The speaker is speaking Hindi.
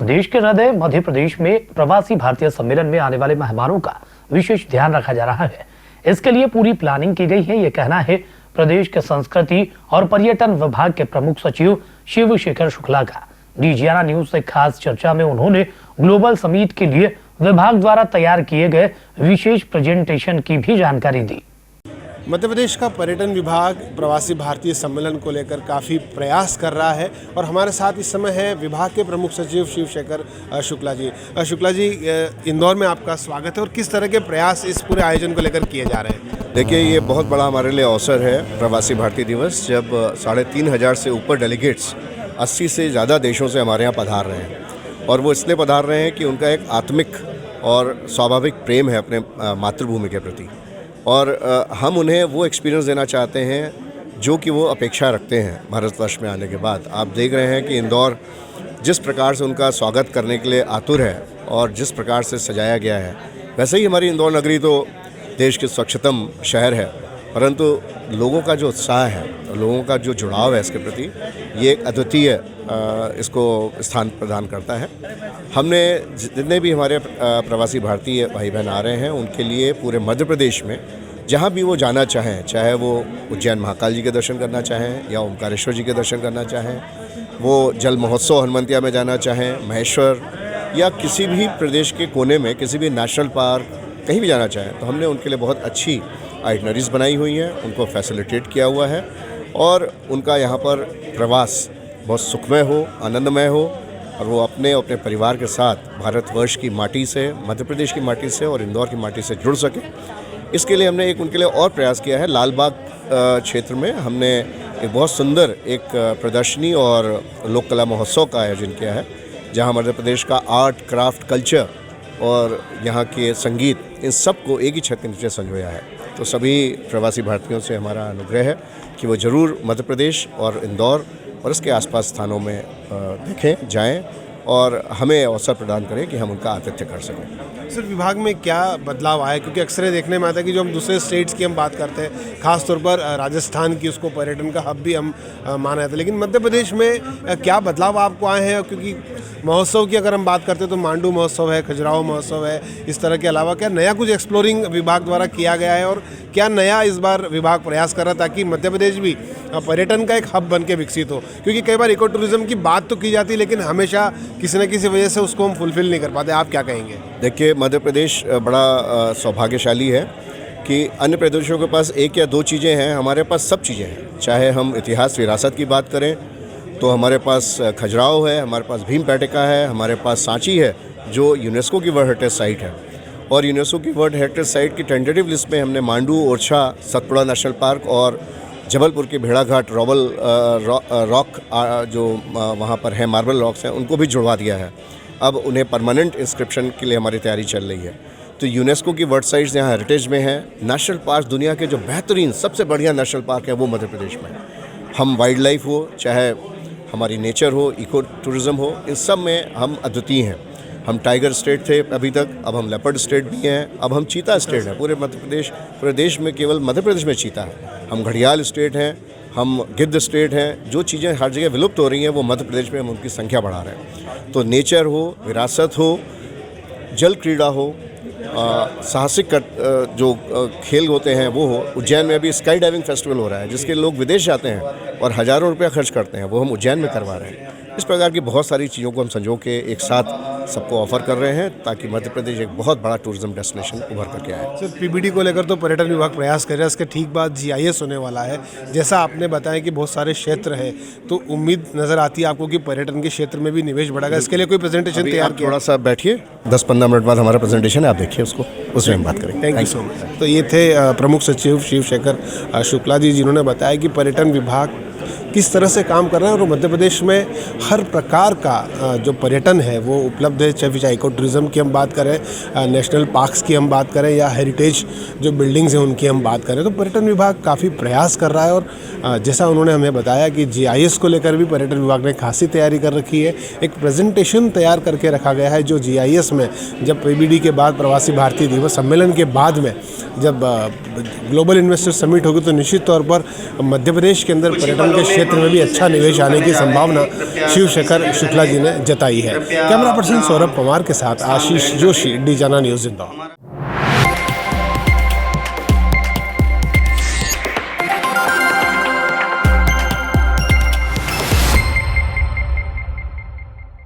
देश के हृदय मध्य प्रदेश में प्रवासी भारतीय सम्मेलन में आने वाले मेहमानों का विशेष ध्यान रखा जा रहा है। इसके लिए पूरी प्लानिंग की गई है, ये कहना है प्रदेश के संस्कृति और पर्यटन विभाग के प्रमुख सचिव शिवशेखर शुक्ला का। डीजीआना न्यूज से खास चर्चा में उन्होंने ग्लोबल समिट के लिए विभाग द्वारा तैयार किए गए विशेष प्रेजेंटेशन की भी जानकारी दी। मध्य प्रदेश का पर्यटन विभाग प्रवासी भारतीय सम्मेलन को लेकर काफ़ी प्रयास कर रहा है और हमारे साथ इस समय है विभाग के प्रमुख सचिव शिवशेखर शुक्ला जी। शुक्ला जी, इंदौर में आपका स्वागत है और किस तरह के प्रयास इस पूरे आयोजन को लेकर किए जा रहे हैं? देखिए, ये बहुत बड़ा हमारे लिए अवसर है प्रवासी भारतीय दिवस, जब 3,500 से ऊपर डेलीगेट्स 80 से ज़्यादा देशों से हमारे यहाँ पधार रहे हैं। और वो इसलिए पधार रहे हैं कि उनका एक आत्मिक और स्वाभाविक प्रेम है अपने मातृभूमि के प्रति, और हम उन्हें वो एक्सपीरियंस देना चाहते हैं जो कि वो अपेक्षा रखते हैं भारतवर्ष में आने के बाद। आप देख रहे हैं कि इंदौर जिस प्रकार से उनका स्वागत करने के लिए आतुर है और जिस प्रकार से सजाया गया है, वैसे ही हमारी इंदौर नगरी तो देश की स्वच्छतम शहर है, परंतु लोगों का जो उत्साह है, लोगों का जो जुड़ाव है इसके प्रति, ये एक अद्वितीय इसको स्थान प्रदान करता है। हमने जितने भी हमारे प्रवासी भारतीय भाई बहन आ रहे हैं, उनके लिए पूरे मध्य प्रदेश में जहाँ भी वो जाना चाहें, चाहे वो उज्जैन महाकाल जी के दर्शन करना चाहें या ओमकारेश्वर जी के दर्शन करना चाहें, वो जल महोत्सव हनुमंतिया में जाना चाहें, महेश्वर, या किसी भी प्रदेश के कोने में किसी भी नेशनल पार्क कहीं भी जाना चाहें, तो हमने उनके लिए बहुत अच्छी आइटनरीज बनाई हुई हैं, उनको फैसिलिटेट किया हुआ है और उनका यहाँ पर प्रवास बहुत सुखमय हो, आनंदमय हो और वो अपने परिवार के साथ भारतवर्ष की माटी से, मध्य प्रदेश की माटी से और इंदौर की माटी से जुड़ सके। इसके लिए हमने उनके लिए और प्रयास किया है। लालबाग क्षेत्र में हमने एक बहुत सुंदर एक प्रदर्शनी और लोक कला महोत्सव का आयोजन किया है, जहाँ मध्य प्रदेश का आर्ट, क्राफ्ट, कल्चर और यहाँ के संगीत, इन सब को एक ही छत के नीचे संजोया है। तो सभी प्रवासी भारतीयों से हमारा अनुग्रह है कि वो ज़रूर मध्य प्रदेश और इंदौर और इसके आसपास स्थानों में देखें, जाएं और हमें अवसर प्रदान करें कि हम उनका आतिथ्य कर सकें। सर, विभाग में क्या बदलाव आया? क्योंकि अक्सर देखने में आता है कि जो हम दूसरे स्टेट्स की हम बात करते हैं, खासतौर पर राजस्थान की, उसको पर्यटन का हब भी हम माना जाता है, लेकिन मध्य प्रदेश में क्या बदलाव आपको आए हैं? क्योंकि महोत्सव की अगर हम बात करते हैं तो मांडू महोत्सव है, खजुराहो महोत्सव है, इस तरह के अलावा क्या नया कुछ एक्सप्लोरिंग विभाग द्वारा किया गया है और क्या नया इस बार विभाग प्रयास कर रहा है ताकि मध्य प्रदेश भी पर्यटन का एक हब बन के विकसित हो? क्योंकि कई बार इको टूरिज्म की बात तो की जाती है, लेकिन हमेशा किसी न किसी वजह से उसको हम फुलफिल नहीं कर पाते। आप क्या कहेंगे? देखिए, मध्य प्रदेश बड़ा सौभाग्यशाली है कि अन्य प्रदेशों के पास एक या दो चीज़ें हैं, हमारे पास सब चीज़ें हैं। चाहे हम इतिहास विरासत की बात करें तो हमारे पास खजुराहो है, हमारे पास भीमबेटका है, हमारे पास सांची है जो यूनेस्को की वर्ल्ड हेरिटेज साइट है, और यूनेस्को की वर्ल्ड हेरिटेज साइट की टेंटेटिव लिस्ट में हमने मांडू, ओरछा, सतपुड़ा नेशनल पार्क और जबलपुर के भेड़ाघाट रॉक जो वहाँ पर है, मार्बल रॉक्स हैं, उनको भी जुड़वा दिया है। अब उन्हें परमानेंट इंस्क्रिप्शन के लिए हमारी तैयारी चल रही है। तो यूनेस्को की वर्ल्ड साइट्स यहाँ हेरिटेज में हैं। नेशनल पार्क, दुनिया के जो बेहतरीन सबसे बढ़िया नेशनल पार्क है वो मध्य प्रदेश में। हम वाइल्ड लाइफ हो, चाहे हमारी नेचर हो, इको टूरिज़्म हो, इन सब में हम अद्वितीय हैं। हम टाइगर स्टेट थे अभी तक, अब हम लेपर्ड स्टेट भी हैं, अब हम चीता स्टेट हैं। पूरे मध्य प्रदेश, पूरे देश में केवल मध्य प्रदेश में चीता है। हम घड़ियाल स्टेट हैं, हम गिद्ध स्टेट हैं। जो चीज़ें हर जगह विलुप्त हो रही हैं वो मध्य प्रदेश में हम उनकी संख्या बढ़ा रहे हैं। तो नेचर हो, विरासत हो, जल क्रीड़ा हो, साहसिक जो खेल होते हैं वो हो। उज्जैन में अभी स्काई डाइविंग फेस्टिवल हो रहा है जिसके लोग विदेश जाते हैं और हज़ारों रुपया खर्च करते हैं, वो हम उज्जैन में करवा रहे हैं। इस प्रकार की बहुत सारी चीज़ों को हम संजो के एक साथ सबको ऑफर कर रहे हैं ताकि मध्य प्रदेश एक बहुत बड़ा टूरिज्म डेस्टिनेशन उभर करके आए। सर, पीबीडी को लेकर तो पर्यटन विभाग प्रयास कर रहा है, इसके ठीक बाद जीआईएस होने वाला है। जैसा आपने बताया कि बहुत सारे क्षेत्र हैं, तो उम्मीद नज़र आती है आपको कि पर्यटन के क्षेत्र में भी निवेश बढ़ेगा। इसके लिए कोई प्रेजेंटेशन तैयार किया? थोड़ा सा बैठिए, 10-15 मिनट बाद हमारा प्रेजेंटेशन है, आप देखिए उसको, उसमें हम बात करेंगे। Thank you so much. तो ये थे प्रमुख सचिव शिवशेखर शुक्ला जी, जिन्होंने बताया कि पर्यटन विभाग किस तरह से काम कर रहे हैं और मध्य प्रदेश में हर प्रकार का जो पर्यटन है वो उपलब्ध है। चाहे इको टूरिज़्म की हम बात करें, नेशनल पार्क्स की हम बात करें या हेरिटेज जो बिल्डिंग्स हैं उनकी हम बात करें, तो पर्यटन विभाग काफ़ी प्रयास कर रहा है। और जैसा उन्होंने हमें बताया कि जीआईएस को लेकर भी पर्यटन विभाग ने खासी तैयारी कर रखी है। एक प्रेजेंटेशन तैयार करके रखा गया है जो जीआईएस में जब पीबीडी के बाद प्रवासी भारतीय दिवस सम्मेलन के बाद में जब ग्लोबल इन्वेस्टर समिट होगी तो निश्चित तौर पर मध्य प्रदेश के अंदर पर्यटन के क्षेत्र में भी अच्छा निवेश आने की संभावना शिवशेखर शुक्ला जी ने जताई है। कैमरा पर्सन सौरभ पवार के साथ आशीष जोशी, डी जाना न्यूज़ इंदौर।